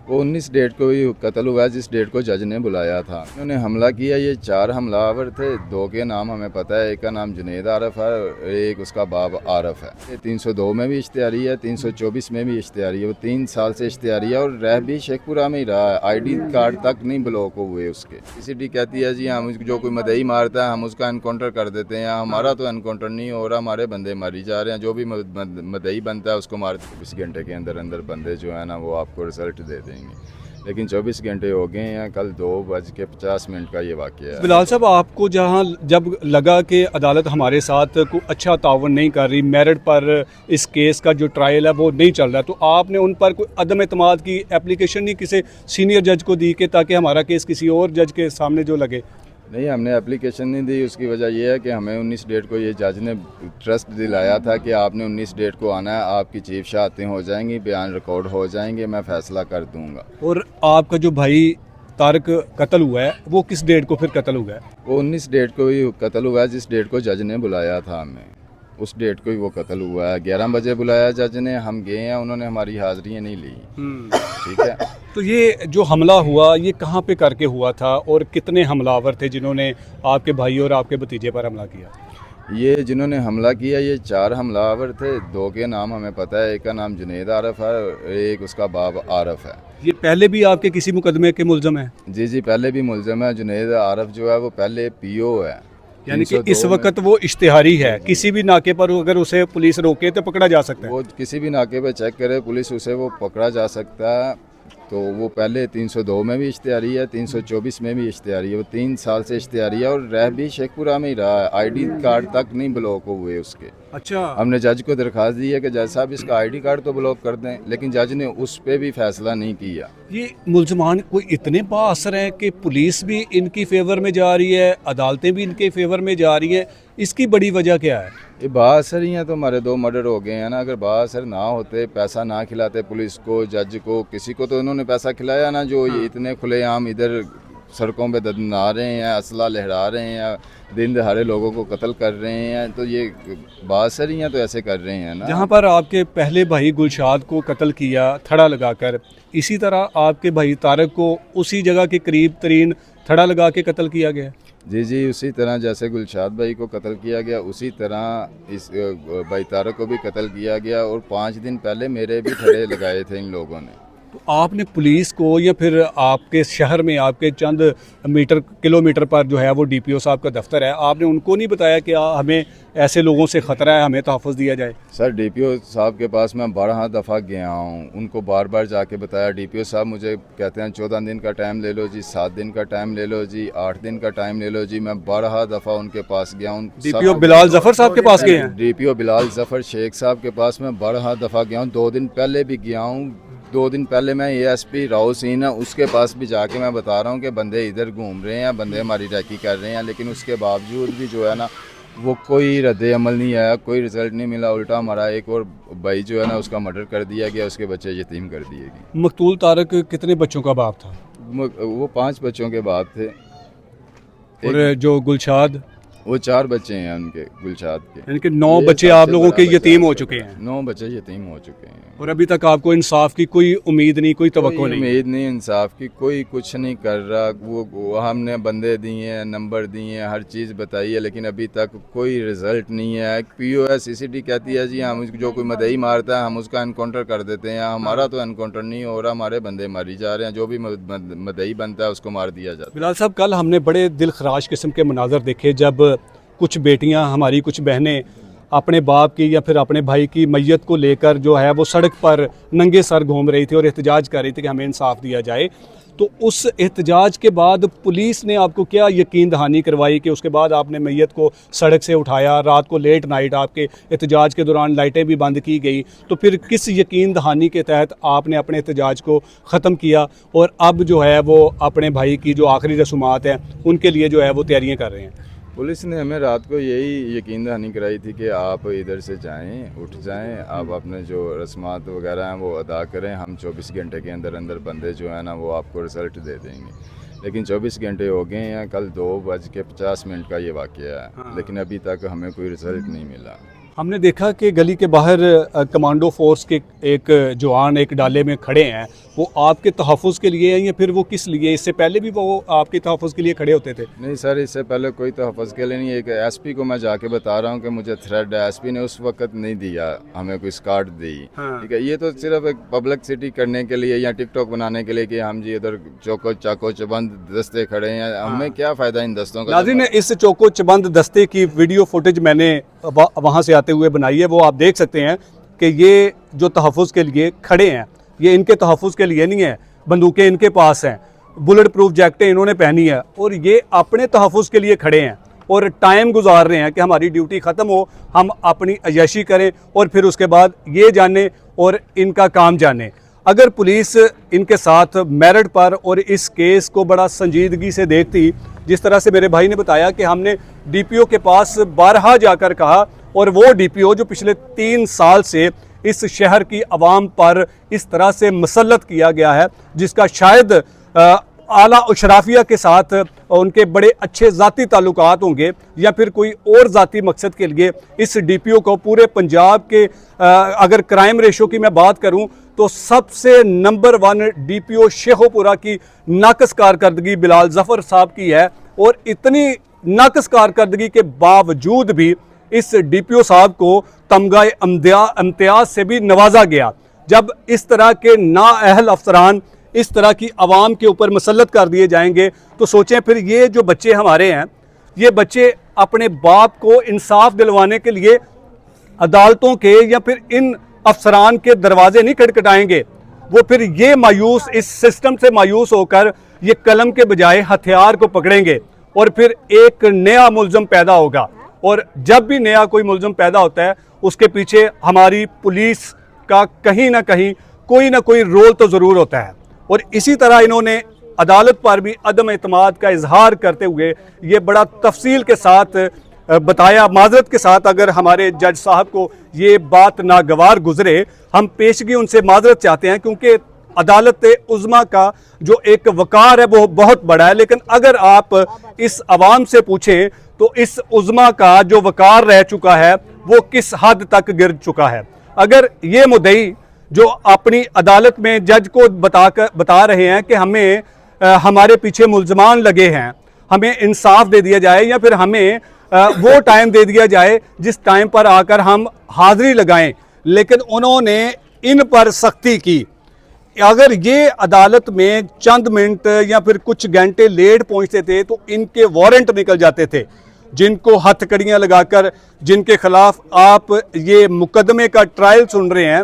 वो 19 डेट को ही कत्ल हुआ है, जिस डेट को जज ने बुलाया था। उन्होंने हमला किया। ये 4 हमलावर थे। 2 के नाम हमें पता है। एक का नाम जुनैद आरफ है, एक उसका बाब आरफ है। ये 302 में भी इश्तिहारी है, 324 में भी इश्तिहारी है। वो 3 साल से इश्तिहारी है और रह भी शेखपुरा में ही रहा है। ID कार्ड तक नहीं ब्लॉक हुए उसके। CCD कहती है जी हम जो कोई मदई मारता है हम उसका एनकाउंटर कर देते हैं। हमारा तो एनकाउंटर नहीं हो रहा, हमारे बंदे मारी जा रहे हैं। जो भी मदई बनता है उसको मार 24 घंटे के अंदर अंदर बंदे जो है ना वो आपको रिजल्ट दे देंगे। लेकिन 24 घंटे हो गए हैं। कल 2:50 का ये वाक़या है। बिलाल साहब, आपको जहां जब लगा कि अदालत हमारे साथ कोई अच्छा तावन नहीं कर रही, मेरिट पर इस केस का जो ट्रायल है वो नहीं चल रहा, तो आपने उन पर कोई अदम एतमाद की एप्लीकेशन नहीं किसी सीनियर जज को दी कि ताकि हमारा केस किसी और जज के सामने जो लगे? नहीं, हमने एप्लीकेशन नहीं दी। उसकी वजह यह है कि हमें 19 डेट को ये जज ने ट्रस्ट दिलाया था कि आपने 19 डेट को आना है, आपकी चीफ शहादतें हो जाएंगी, बयान रिकॉर्ड हो जाएंगे, मैं फ़ैसला कर दूंगा। और आपका जो भाई तारक कत्ल हुआ है वो किस डेट को फिर कत्ल हुआ है? वो 19 डेट को ही कत्ल हुआ है, जिस डेट को जज ने बुलाया था हमें, उस डेट को ही वो कत्ल हुआ है। 11 बजे बुलाया जज ने, हम गए हैं, उन्होंने हमारी हाज़िरियाँ नहीं ली। ठीक है। तो ये जो हमला हुआ ये कहाँ पे करके हुआ था और कितने हमलावर थे जिन्होंने आपके भाई और आपके भतीजे पर हमला किया? ये जिन्होंने हमला किया ये 4 हमलावर थे। 2 के नाम हमें पता है। एक का नाम जुनैद आरफ है, एक उसका बाब आरफ है। ये पहले भी आपके किसी मुकदमे के मुल्ज़म हैं? जी, पहले भी मुलज़म है। जुनैद आरफ जो है वो पहले PO है। यानी कि 302 इस वक्त वो इश्तिहारी है, किसी भी नाके पर अगर उसे पुलिस रोके तो पकड़ा जा सकता है? वो किसी भी नाके पे चेक करे पुलिस, उसे वो पकड़ा जा सकता है। तो वो पहले 302 में भी इश्तिहारी है, 324 में भी इश्तिहारी है। वो 3 साल से इश्तिहारी है और रह भी शेखपुरा में ही रहा है। ID कार्ड तक नहीं ब्लॉक हुए उसके। अच्छा। हमने जज को दरख्वास्त दी है कि जज साहब इसका ID कार्ड तो ब्लॉक कर दें, लेकिन जज ने उस पर भी फैसला नहीं किया। ये मुल्जमान कोई इतने बाअसर हैं कि पुलिस भी इनकी फेवर में जा रही है, अदालतें भी इनके फेवर में जा रही हैं, इसकी बड़ी वजह क्या है? ये बाअसर ही हैं तो हमारे 2 मर्डर हो गए हैं ना। अगर बाअसर ना होते, पैसा ना खिलाते पुलिस को, जज को, किसी को, तो इन्होंने पैसा खिलाया ना। जो ये इतने खुलेआम इधर सड़कों पे दंदना रहे हैं, असला लहरा रहे हैं, दिन दहाड़े लोगों को कत्ल कर रहे हैं, तो ये बाअसर ही हैं तो ऐसे कर रहे हैं ना। जहाँ पर आपके पहले भाई गुलशाद को कत्ल किया थड़ा लगाकर, इसी तरह आपके भाई तारक को उसी जगह के करीब तरीन थड़ा लगा के कत्ल किया गया? जी, उसी तरह जैसे गुलशाद भाई को कत्ल किया गया उसी तरह इस भाई तारक को भी कत्ल किया गया। और 5 दिन पहले मेरे भी थड़े लगाए थे इन लोगों ने। तो आपने पुलिस को या फिर आपके शहर में आपके चंद किलोमीटर पर जो है वो DPO साहब का दफ्तर है, आपने उनको नहीं बताया कि हमें ऐसे लोगों से ख़तरा है, हमें तहफ़्फ़ुज़ दिया जाए? सर, DPO साहब के पास मैं 12 दफ़ा गया हूँ, उनको बार बार जाके बताया। DPO साहब मुझे कहते हैं 14 दिन का टाइम ले लो जी, 7 दिन का टाइम ले लो जी, 8 दिन का टाइम ले लो जी। मैं 12 दफ़ा उनके पास गया हूँ। DPO बिलाल जफ़र साहब के पास गए हैं? DPO बिलाल जफ़र शेख साहब के पास मैं 12 दफ़ा गया हूँ। 2 दिन पहले भी गया हूँ। 2 दिन पहले मैं ASP राव सिंह है उसके पास भी जाके मैं बता रहा हूँ कि बंदे इधर घूम रहे हैं, बंदे हमारी रैकी कर रहे हैं, लेकिन उसके बावजूद भी जो है ना वो कोई रद्द अमल नहीं आया, कोई रिजल्ट नहीं मिला। उल्टा हमारा एक और भाई जो है ना उसका मर्डर कर दिया गया, उसके बच्चे यतीम कर दिए गए। मकतूल तारक कितने बच्चों का बाप था? वो 5 बच्चों के बाप थे। और जो गुलशाद? वो 4 बच्चे हैं उनके, गुलशाद के। यानी कि 9 बच्चे आप लोगों के यतीम हो चुके हैं? 9 बच्चे यतीम हो चुके हैं। और अभी तक आपको इंसाफ की कोई उम्मीद नहीं, कोई तवक्को नहीं? उम्मीद नहीं इंसाफ की, कोई कुछ नहीं कर रहा। वो हमने बंदे दिए हैं, नंबर दिए हैं, हर चीज़ बताई है, लेकिन अभी तक कोई रिजल्ट नहीं है। POS CCD कहती है जी हम जो कोई मदई मारता है हम उसका एनकाउंटर कर देते हैं। हमारा तो एनकाउंटर नहीं हो रहा, हमारे बंदे मारी जा रहे हैं। जो भी मदई बनता है उसको मार दिया जाता है। बिलाल साहब, कल हमने बड़े दिल खराश किस्म के मनाजर देखे जब कुछ बेटियां, हमारी कुछ बहनें अपने बाप की या फिर अपने भाई की मैयत को लेकर जो है वो सड़क पर नंगे सर घूम रही थी और एहतजाज कर रही थी कि हमें इंसाफ दिया जाए। तो उस एहतजाज के बाद पुलिस ने आपको क्या यकीन दहानी करवाई कि उसके बाद आपने मैयत को सड़क से उठाया? रात को लेट नाइट आपके एहतजाज के दौरान लाइटें भी बंद की गई, तो फिर किस यकीन दहानी के तहत आपने अपने एहतजाज को ख़त्म किया और अब जो है वो अपने भाई की जो आखिरी रसूमात हैं उनके लिए जो है वो तैयारियाँ कर रहे हैं? पुलिस ने हमें रात को यही यकीन दहानी कराई थी कि आप इधर से जाएं, उठ जाएं, आप अपने जो रस्मात वगैरह हैं वो अदा करें। हम 24 घंटे के अंदर अंदर बंदे जो है ना वो आपको रिज़ल्ट दे देंगे। लेकिन 24 घंटे हो गए हैं। कल 2:50 का ये वाक़या है। लेकिन अभी तक हमें कोई रिज़ल्ट नहीं मिला। हमने देखा कि गली के बाहर कमांडो फोर्स के एक जवान एक डाले में खड़े हैं, वो आपके तहफ़्फ़ुज़ के लिए हैं या फिर वो किस लिए? इससे पहले भी वो आपके तहफ़्फ़ुज़ के लिए खड़े होते थे? नहीं सर, इससे पहले कोई तहफ़्फ़ुज़ के लिए नहीं। एक एसपी को मैं जाके बता रहा हूँ कि मुझे थ्रेड है, एसपी ने उस वक्त नहीं दिया, हमें कोई स्कार्ड दी। हाँ। ठीक है, ये तो सिर्फ एक पब्लिसिटी करने के लिए या टिकटॉक बनाने के लिए कि हम जी इधर चौको चाको चबंद दस्ते खड़े हैं, हमें क्या फ़ायदा इन दस्तों का? नाज़रीन, इस चौको चबंद दस्ते की वीडियो फुटेज मैंने वहाँ से आते हुए बनाई है, वो आप देख सकते हैं कि ये जो तहफ़्फ़ुज़ के लिए खड़े हैं, ये इनके तहफ़्फ़ुज़ के लिए नहीं है, बंदूकें इनके पास हैं, बुलेट प्रूफ जैकेटें इन्होंने पहनी है और ये अपने तहफ़्फ़ुज़ के लिए खड़े हैं और टाइम गुजार रहे हैं कि हमारी ड्यूटी ख़त्म हो, हम अपनी अय्याशी करें और फिर उसके बाद ये जाने और इनका काम जाने। अगर पुलिस इनके साथ मेरिट पर और इस केस को बड़ा संजीदगी से देखती, जिस तरह से मेरे भाई ने बताया कि हमने डीपीओ के पास बारहा जाकर कहा और वो डीपीओ जो पिछले 3 साल से इस शहर की आवाम पर इस तरह से मसल्लत किया गया है, जिसका शायद आला अशराफिया के साथ उनके बड़े अच्छे ज़ाती ताल्लुकात होंगे या फिर कोई और ज़ाती मकसद के लिए इस डीपीओ को पूरे पंजाब के अगर क्राइम रेशो की मैं बात करूं तो सबसे नंबर 1 डीपीओ शेखोपुरा की नाकस कारकर्दगी बिलाल ज़फ़र साहब की है। और इतनी नाकस कारकर्दगी के बावजूद भी इस डीपीओ साहब को तमगाए इम्तियाज़ से भी नवाजा गया। जब इस तरह के नाअहल अफसरान इस तरह की आवाम के ऊपर मसल्लत कर दिए जाएंगे तो सोचें फिर ये जो बच्चे हमारे हैं, ये बच्चे अपने बाप को इंसाफ दिलवाने के लिए अदालतों के या फिर इन अफसरान के दरवाजे नहीं खटखटाएंगे। वो फिर ये मायूस, इस सिस्टम से मायूस होकर ये कलम के बजाय हथियार को पकड़ेंगे और फिर एक नया मुल्ज़म पैदा होगा। और जब भी नया कोई मुल्ज़म पैदा होता है उसके पीछे हमारी पुलिस का कहीं ना कहीं कोई ना कोई रोल तो ज़रूर होता है। और इसी तरह इन्होंने अदालत पर भी अदम एतमाद का इजहार करते हुए ये बड़ा तफसील के साथ बताया। माजरत के साथ अगर हमारे जज साहब को ये बात नागवार गुजरे, हम पेशगी उनसे माजरत चाहते हैं, क्योंकि अदालत उज़्मा का जो एक वक़ार है वो बहुत बड़ा है। लेकिन अगर आप इस आवाम से पूछें तो इस उज़्मा का जो वक़ार रह चुका है वो किस हद तक गिर चुका है। अगर ये मुद्दई जो अपनी अदालत में जज को बता रहे हैं कि हमें हमारे पीछे मुल्ज़मान लगे हैं, हमें इंसाफ दे दिया जाए या फिर हमें वो टाइम दे दिया जाए जिस टाइम पर आकर हम हाज़िरी लगाएं, लेकिन उन्होंने इन पर सख्ती की। अगर ये अदालत में चंद मिनट या फिर कुछ घंटे लेट पहुंचते थे तो इनके वारंट निकल जाते थे, जिनको हथकड़ियाँ लगाकर, जिनके खिलाफ आप ये मुकदमे का ट्रायल सुन रहे हैं,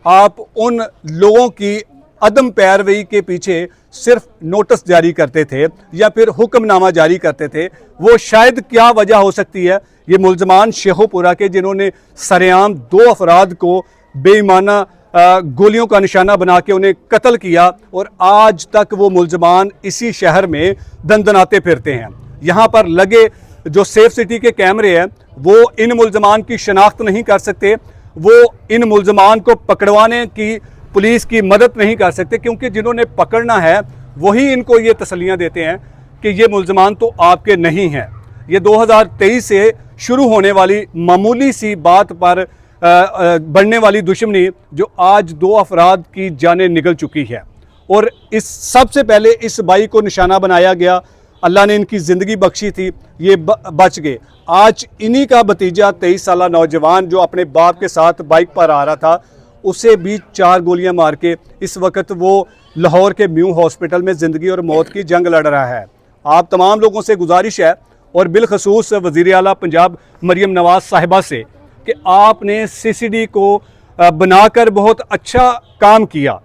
आप उन लोगों की अदम पैरवी के पीछे सिर्फ नोटिस जारी करते थे या फिर हुक्मनामा जारी करते थे। वो शायद क्या वजह हो सकती है, ये मुल्ज़मान शेखोपुरा के जिन्होंने सरेआम 2 अफराद को बेईमाना गोलियों का निशाना बना के उन्हें कत्ल किया और आज तक वो मुल्ज़मान इसी शहर में दंदनाते फिरते हैं। यहाँ पर लगे जो सेफ सिटी के कैमरे हैं वो इन मुल्ज़मान की शनाख्त नहीं कर सकते, वो इन मुल्ज़मान को पकड़वाने की पुलिस की मदद नहीं कर सकते, क्योंकि जिन्होंने पकड़ना है वही इनको ये तसल्लियाँ देते हैं कि ये मुल्ज़मान तो आपके नहीं हैं। ये 2023 से शुरू होने वाली मामूली सी बात पर बढ़ने वाली दुश्मनी जो आज 2 अफराद की जानें निकल चुकी है और इस सबसे पहले इस भाई को निशाना बनाया गया। अल्लाह ने इनकी ज़िंदगी बख्शी थी, ये बच गए। आज इन्हीं का भतीजा 23 साला नौजवान जो अपने बाप के साथ बाइक पर आ रहा था, उसे भी 4 गोलियां मार के इस वक्त वो लाहौर के म्यू हॉस्पिटल में ज़िंदगी और मौत की जंग लड़ रहा है। आप तमाम लोगों से गुजारिश है और बिलखसूस वज़ीर आला पंजाब मरियम नवाज़ साहिबा से कि आपने सीसीडी को बनाकर बहुत अच्छा काम किया,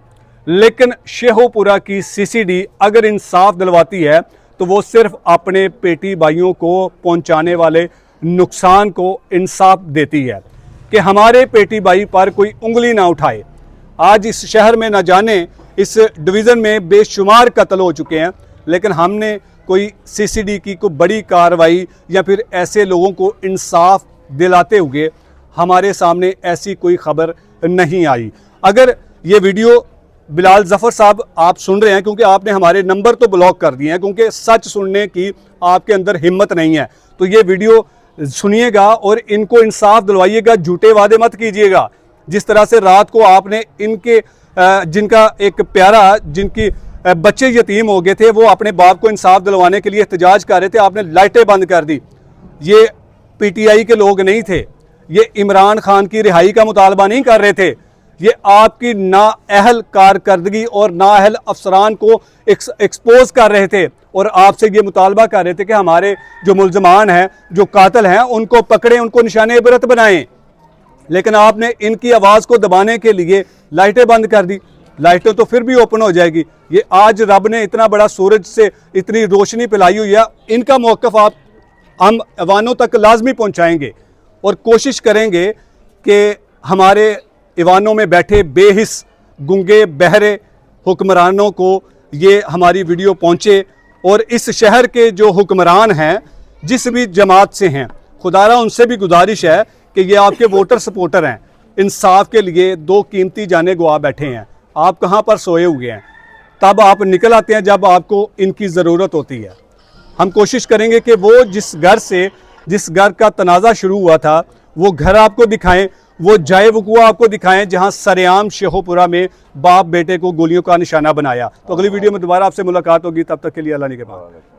लेकिन शेखोपुरा की सीसीडी अगर इंसाफ दिलवाती है तो वो सिर्फ अपने पेटी भाइयों को पहुंचाने वाले नुकसान को इंसाफ देती है कि हमारे पेटी भाई पर कोई उंगली ना उठाए। आज इस शहर में न जाने इस डिवीज़न में बेशुमार कत्ल हो चुके हैं, लेकिन हमने कोई सीसीडी की कोई बड़ी कार्रवाई या फिर ऐसे लोगों को इंसाफ दिलाते हुए हमारे सामने ऐसी कोई खबर नहीं आई। अगर ये वीडियो बिलाल ज़फ़र साहब आप सुन रहे हैं, क्योंकि आपने हमारे नंबर तो ब्लॉक कर दिए हैं क्योंकि सच सुनने की आपके अंदर हिम्मत नहीं है, तो ये वीडियो सुनिएगा और इनको इंसाफ दिलवाइएगा, झूठे वादे मत कीजिएगा। जिस तरह से रात को आपने इनके जिनका एक प्यारा, जिनकी बच्चे यतीम हो गए थे, वो अपने बाप को इंसाफ दिलवाने के लिए एहतजाज कर रहे थे, आपने लाइटें बंद कर दी। ये पीटीआई के लोग नहीं थे, ये इमरान खान की रिहाई का मुतालबा नहीं कर रहे थे, ये आपकी नाअहल कारकर्दगी और नाअहल अफसरान को एक्सपोज कर रहे थे और आपसे ये मुतालबा कर रहे थे कि हमारे जो मुल्जमान हैं, जो कातिल हैं, उनको पकड़ें, उनको निशाने इबरत बनाएं। लेकिन आपने इनकी आवाज़ को दबाने के लिए लाइटें बंद कर दी। लाइटें तो फिर भी ओपन हो जाएगी। ये आज रब ने इतना बड़ा सूरज से इतनी रोशनी पिलाई हुई है, इनका मौक़िफ़ हम ऐवानों तक लाजमी पहुँचाएँगे और कोशिश करेंगे कि हमारे ऐवानों में बैठे बेहिस गूंगे बहरे हुक्मरानों को ये हमारी वीडियो पहुँचे और इस शहर के जो हुक्मरान हैं, जिस भी जमात से हैं, खुदारा उनसे भी गुजारिश है कि ये आपके वोटर सपोर्टर हैं, इंसाफ के लिए दो कीमती जाने गवा बैठे हैं। आप कहाँ पर सोए हुए हैं, तब आप निकल आते हैं जब आपको इनकी ज़रूरत होती है। हम कोशिश करेंगे कि वो जिस घर का तनाज़ा शुरू हुआ था, वो घर आपको दिखाएं, वो जाए वकूआ आपको दिखाएं जहां सरेआम शेखोपुरा में बाप बेटे को गोलियों का निशाना बनाया। तो अगली वीडियो में दोबारा आपसे मुलाकात होगी, तब तक के लिए अल्लाह निगहबान।